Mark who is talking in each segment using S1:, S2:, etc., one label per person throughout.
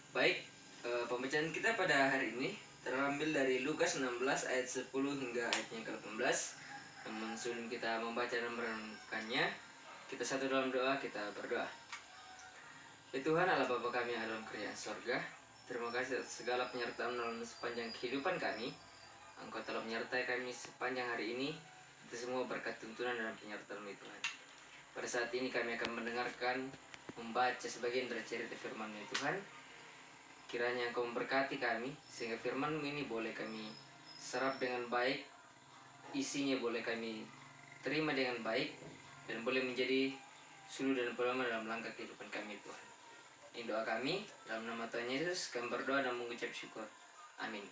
S1: Baik, pembacaan kita pada hari ini terambil dari Lukas 16 ayat 10 hingga ayatnya ke-18. Namun sebelum kita membaca dan merenungkannya, kita satu dalam doa, kita berdoa. Ya Tuhan Allah Bapa kami yang ada dalam kerajaan sorga, terima kasih atas segala penyertaan dalam sepanjang kehidupan kami. Engkau telah menyertai kami sepanjang hari ini. Itu semua berkat tuntunan dan penyertaan-Mu Tuhan. Pada saat ini kami akan mendengarkan, membaca sebagian dari cerita firman-Mu Tuhan. Kiranya Engkau memberkati kami, sehingga firman-Mu ini boleh kami serap dengan baik, isinya boleh kami terima dengan baik, dan boleh menjadi suluh dan pedoman dalam langkah kehidupan kami Tuhan. Ini doa kami, dalam nama Tuhan Yesus kami berdoa dan mengucap syukur. Amin.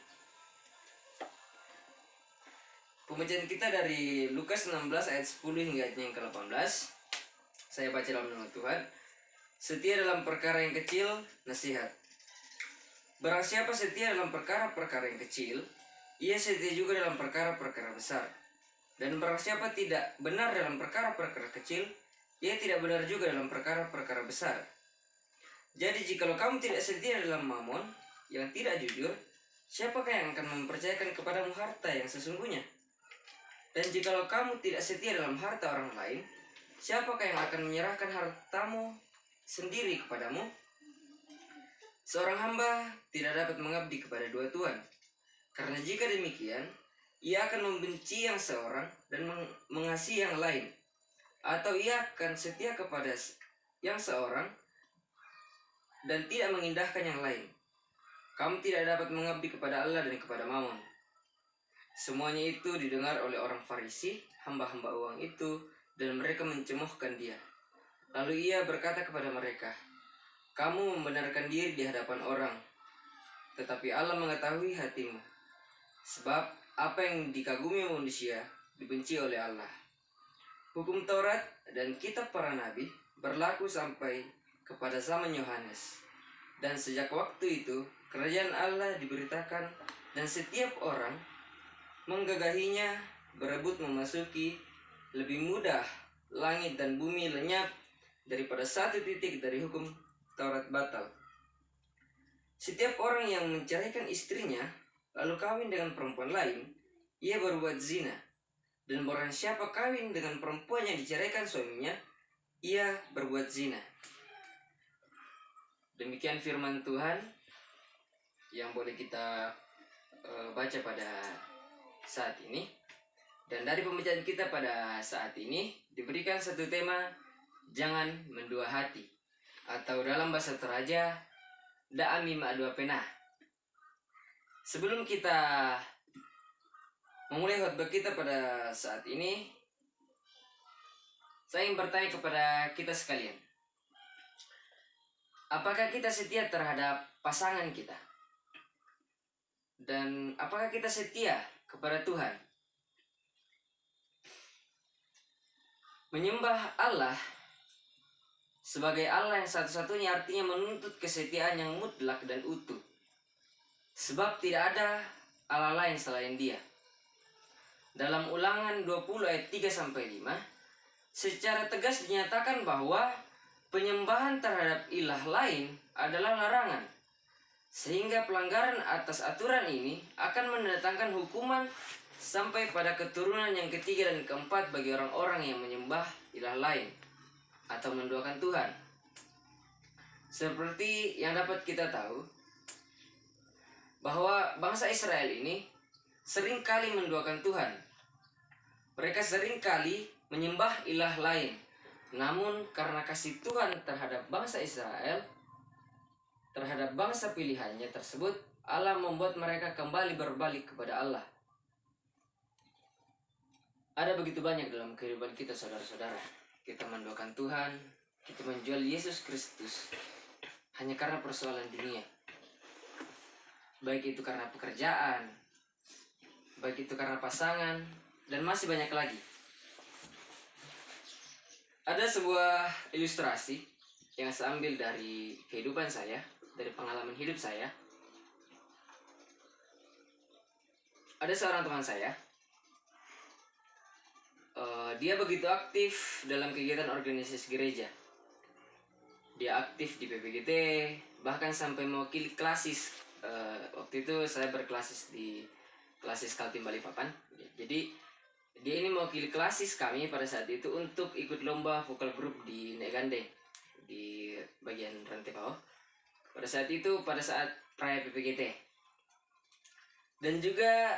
S1: Pembacaan kita dari Lukas 16 ayat 10 hingga ayatnya yang ke-18. Saya baca dalam nama Tuhan. Setia dalam perkara yang kecil, nasihat. Barang siapa setia dalam perkara-perkara yang kecil, ia setia juga dalam perkara-perkara besar. Dan barang siapa tidak benar dalam perkara-perkara kecil, ia tidak benar juga dalam perkara-perkara besar. Jadi jikalau kamu tidak setia dalam mamon yang tidak jujur, siapakah yang akan mempercayakan kepadamu harta yang sesungguhnya? Dan jikalau kamu tidak setia dalam harta orang lain, siapakah yang akan menyerahkan hartamu sendiri kepadamu? Seorang hamba tidak dapat mengabdi kepada dua tuan, karena jika demikian, ia akan membenci yang seorang dan mengasihi yang lain, atau ia akan setia kepada yang seorang dan tidak mengindahkan yang lain. Kamu tidak dapat mengabdi kepada Allah dan kepada Mamon. Semuanya itu didengar oleh orang Farisi, hamba-hamba uang itu, dan mereka mencemoohkan dia. Lalu ia berkata kepada mereka, kamu membenarkan diri di hadapan orang, tetapi Allah mengetahui hatimu. Sebab apa yang dikagumi manusia dibenci oleh Allah. Hukum Taurat dan kitab para nabi berlaku sampai kepada zaman Yohanes. Dan sejak waktu itu, kerajaan Allah diberitakan dan setiap orang menggagahinya, berebut memasuki. Lebih mudah langit dan bumi lenyap daripada satu titik dari hukum Taurat batal. Setiap orang yang menceraikan istrinya lalu kawin dengan perempuan lain, ia berbuat zina. Dan barang siapa kawin dengan perempuan yang diceraikan suaminya, ia berbuat zina. Demikian firman Tuhan yang boleh kita baca pada saat ini. Dan dari pembacaan kita pada saat ini diberikan satu tema, jangan mendua hati, atau dalam bahasa Toraja, da'ami ma'dua penah. Sebelum kita memulai khotbah kita pada saat ini, saya ingin bertanya kepada kita sekalian. Apakah kita setia terhadap pasangan kita? Dan apakah kita setia kepada Tuhan? Menyembah Allah sebagai Allah yang satu-satunya artinya menuntut kesetiaan yang mutlak dan utuh. Sebab tidak ada Allah lain selain Dia. Dalam Ulangan 20 ayat 3-5, secara tegas dinyatakan bahwa penyembahan terhadap ilah lain adalah larangan. Sehingga pelanggaran atas aturan ini akan mendatangkan hukuman sampai pada keturunan yang ketiga dan keempat bagi orang-orang yang menyembah ilah lain atau menduakan Tuhan. Seperti yang dapat kita tahu, bahwa bangsa Israel ini seringkali menduakan Tuhan. Mereka seringkali menyembah ilah lain. Namun karena kasih Tuhan terhadap bangsa Israel, terhadap bangsa pilihannya tersebut, Allah membuat mereka kembali berbalik kepada Allah. Ada begitu banyak dalam kehidupan kita, saudara-saudara. Kita mendoakan Tuhan, kita menjual Yesus Kristus hanya karena persoalan dunia. Baik itu karena pekerjaan, baik itu karena pasangan, dan masih banyak lagi. Ada sebuah ilustrasi yang saya ambil dari kehidupan saya, dari pengalaman hidup saya. Ada seorang teman saya, dia begitu aktif dalam kegiatan organisasi gereja. dia aktif di PPGT, bahkan sampai mewakili klasis. Waktu itu saya berklasis di klasis Kaltim Balikpapan. Jadi dia ini mewakili klasis kami pada saat itu untuk ikut lomba vokal grup di Negandeng di bagian rantai bawah. Pada saat itu, pada saat Praya PPGT. Dan juga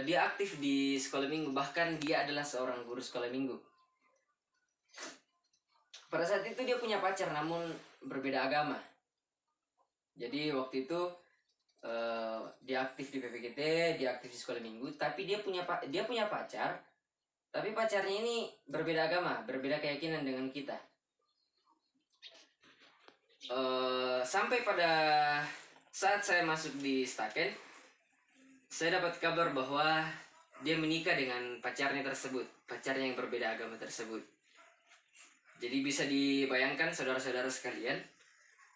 S1: dia aktif di sekolah minggu, bahkan dia adalah seorang guru sekolah minggu. Pada saat itu dia punya pacar namun berbeda agama. Jadi waktu itu dia aktif di PPGT, dia aktif di sekolah minggu, tapi dia punya pacar, tapi pacarnya ini berbeda agama, berbeda keyakinan dengan kita. Sampai pada saat saya masuk di Staken, saya dapat kabar bahwa dia menikah dengan pacarnya tersebut, pacarnya yang berbeda agama tersebut. Jadi bisa dibayangkan saudara-saudara sekalian,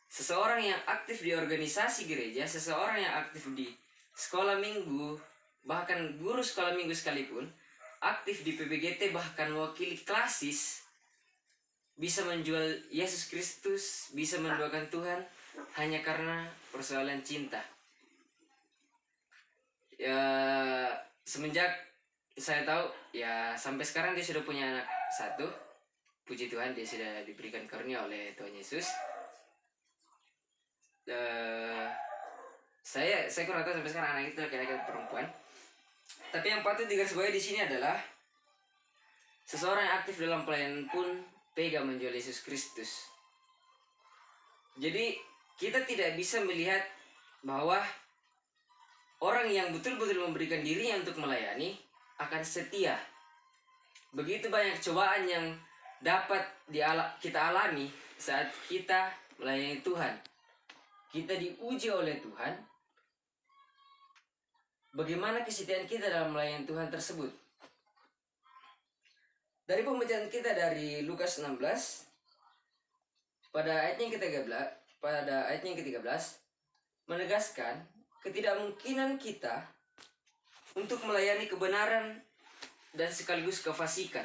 S1: seseorang yang aktif di organisasi gereja, seseorang yang aktif di sekolah minggu, bahkan guru sekolah minggu sekalipun, aktif di PPGT, bahkan wakili klasis, bisa menjual Yesus Kristus, bisa menduakan Tuhan hanya karena persoalan cinta. Ya, semenjak saya tahu, ya sampai sekarang dia sudah punya anak satu. Puji Tuhan, dia sudah diberikan karunia oleh Tuhan Yesus. Saya kurang tahu sampai sekarang anak itu laki-laki atau perempuan. Tapi yang patut digarisbawahi di sini adalah seseorang yang aktif dalam pelayanan pun tega menjual Yesus Kristus. Jadi kita tidak bisa melihat bahwa orang yang betul-betul memberikan dirinya untuk melayani akan setia. Begitu banyak cobaan yang dapat kita alami saat kita melayani Tuhan. Kita diuji oleh Tuhan. Bagaimana kesetiaan kita dalam melayani Tuhan tersebut? Dari pembacaan kita dari Lukas 16 pada ayatnya yang ke-13 menegaskan ketidakmungkinan kita untuk melayani kebenaran dan sekaligus kefasikan,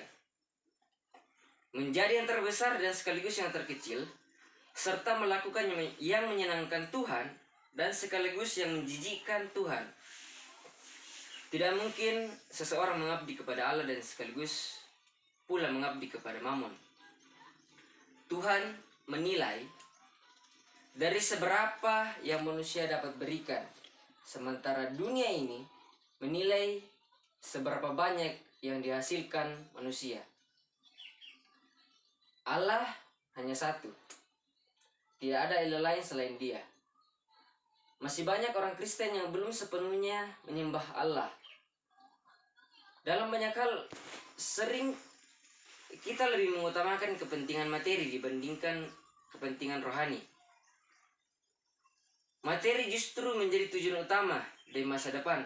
S1: menjadi yang terbesar dan sekaligus yang terkecil, serta melakukan yang menyenangkan Tuhan dan sekaligus yang menjijikkan Tuhan. Tidak mungkin seseorang mengabdi kepada Allah dan sekaligus pula mengabdi kepada Mammon. Tuhan menilai dari seberapa yang manusia dapat berikan, sementara dunia ini menilai seberapa banyak yang dihasilkan manusia. Allah hanya satu. Tidak ada ilah lain selain Dia. Masih banyak orang Kristen yang belum sepenuhnya menyembah Allah. Dalam banyak hal, sering kita lebih mengutamakan kepentingan materi dibandingkan kepentingan rohani. Materi justru menjadi tujuan utama dari masa depan,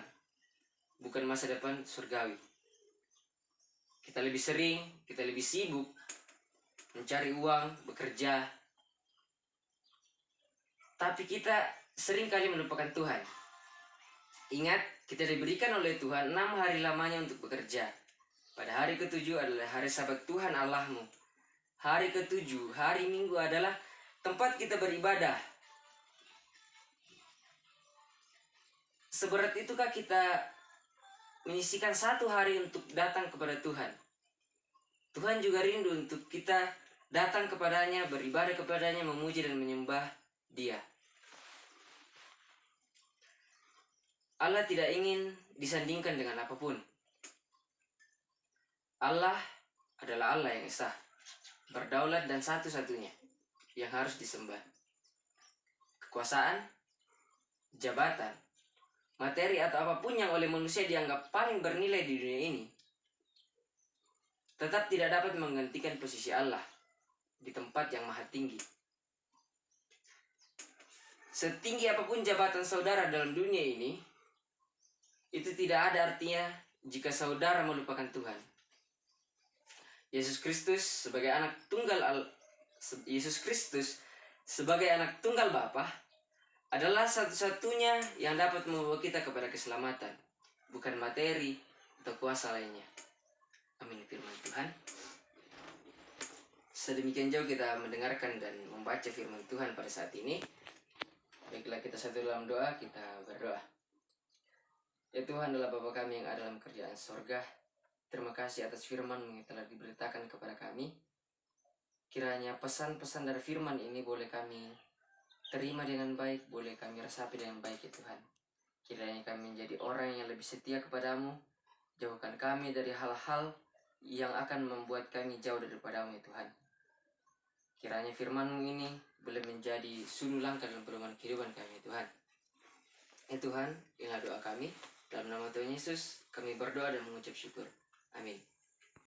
S1: bukan masa depan surgawi. Kita lebih sering, kita lebih sibuk mencari uang, bekerja, tapi kita sering kali melupakan Tuhan. Ingat, kita diberikan oleh Tuhan 6 hari lamanya untuk bekerja. Pada hari ke-7 adalah hari Sabat Tuhan Allahmu. Hari ke-7, hari Minggu adalah tempat kita beribadah. Seberat itukah kita menyisihkan 1 hari untuk datang kepada Tuhan? Tuhan juga rindu untuk kita datang kepadanya, beribadah kepadanya, memuji dan menyembah Dia. Allah tidak ingin disandingkan dengan apapun. Allah adalah Allah yang esa, berdaulat dan satu-satunya yang harus disembah. Kekuasaan, jabatan, materi atau apapun yang oleh manusia dianggap paling bernilai di dunia ini tetap tidak dapat menggantikan posisi Allah di tempat yang maha tinggi. Setinggi apapun jabatan saudara dalam dunia ini, itu tidak ada artinya jika saudara melupakan Tuhan. Yesus Kristus sebagai anak tunggal Bapa adalah satu-satunya yang dapat membawa kita kepada keselamatan, bukan materi atau kuasa lainnya. Amin firman Tuhan. sedemikian jauh kita mendengarkan dan membaca firman Tuhan pada saat ini. Baiklah, kita satu dalam doa, kita berdoa. Ya Tuhan adalah Bapa kami yang ada dalam kerjaan sorga, terima kasih atas firman yang telah diberitakan kepada kami. Kiranya pesan-pesan dari firman ini boleh kami terima dengan baik, boleh kami resapi dengan baik ya Tuhan. Kiranya kami menjadi orang yang lebih setia kepadamu. Jauhkan kami dari hal-hal yang akan membuat kami jauh daripadamu ya Tuhan. Kiranya firman-Mu ini boleh menjadi sulu langkah dalam perubahan kehidupan kami ya Tuhan. Ya Tuhan, inilah doa kami. Dalam nama Tuhan Yesus, kami berdoa dan mengucap syukur. Amin.